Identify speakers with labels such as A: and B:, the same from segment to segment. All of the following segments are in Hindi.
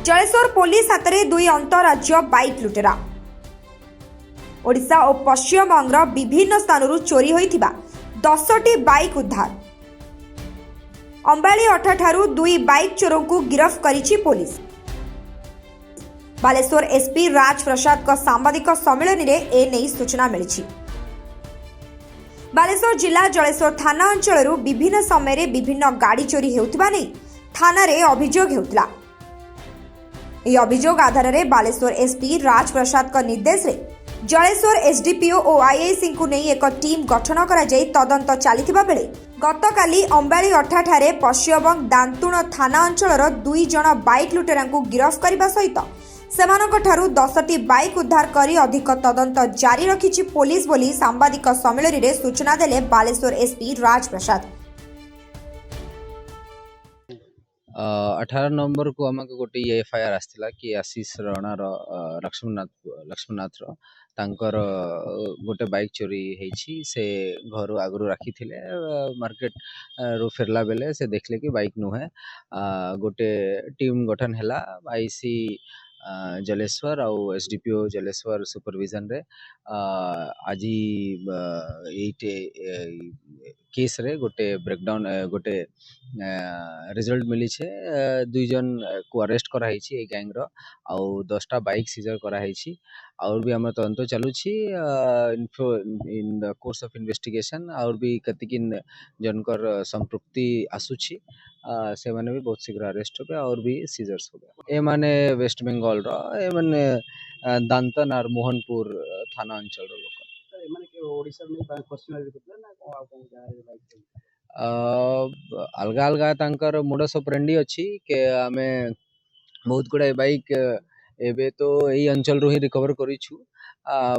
A: जलेश्वर पुलिस हाथ में दुई अंतरराज्य बाइक लुटेरा। ओडिशा और पश्चिम बंगर विभिन्न स्थानों चोरी होइथिबा 10टी बाइक उद्धार। अंबाली अठा ठारू दुई बाइक चोरों को गिरफ्त करिछि पुलिस। बालेश्वर एसपी राज प्रसाद का सांबादिक सम्मेलन में एने सूचना मिली। बालेश्वर जिला जलेश्वर थाना अंचल विभिन्न समय विभिन्न गाड़ी चोरी होउथिबा नै थाना रे अभियोग हेउतला। यह अभियोग आधार में बालेश्वर एसपी राज प्रसाद का निर्देश रे जलेश्वर एसडीपीओ और आईआईसी को नहीं एक टीम गठन करा जाय तदंत चलिथिबा बेले गतकाली अंबाली अठा ठारे पश्चिमबंग दांतुण थाना अंचल दुई जण बाइक लुटेरा को गिरफ्त करने सहित सेमानक ठारू 10टी बाइक उद्धार करी अधिक तदंत जारी रखिछि पुलिस बोली सांबादिक सम्मेलन में सूचना देले बालेश्वर एसपी राज प्रसाद।
B: 18 नवंबर को आमक गोटे एफआईआर आसला कि आशीष रणार लक्ष्मणनाथ तांकर गोटे बाइक चोरी होईछि। से घर आगु राखी थिले मार्केट रो फेरला बेले से देखले कि बाइक नुहे। गोटे टीम गठन हैला आईसी जलेश्वर और एसडीपीओ जलेश्वर सुपरविजन रे आज केस रे गोटे ब्रेकडाउन गोटे रिजल्ट मिली छे। दुई जन को अरेस्ट करा हिची ए गैंग रो आउ 10टा बाइक सीजर करा हिची। और भी हम तदंत चलुछि in the course of investigation और भी कतिकिन जनकर संपृक्ति आसुछि। से माने भी बहुत शीघ्र अरेस्ट होबे और भी सीजर्स होबे। ए माने वेस्ट बंगाल रो ए माने दांतन और मोहनपुर थाना अंचल रो लोक ए माने के ओडिसा में पश्चिम ना को बाइक अलगा अलगा तांकर मोडस ऑपरेंडी अछि के आमे बहुत गुडा बाइक एबे तो एई अंचल रो ही रिकवर करिछु।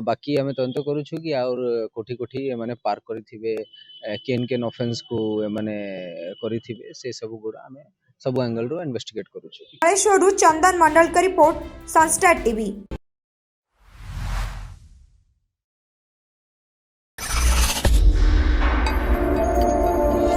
B: बाकी आमे तंत करूछु कि और कोठी कोठी माने पार्क करिथिबे केन ऑफेंस को माने करिथिबे से सब गुडा आमे सब एंगल रो इन्वेस्टिगेट करूछु।
A: चंदन मंडल का रिपोर्ट सनस्टार टीवी।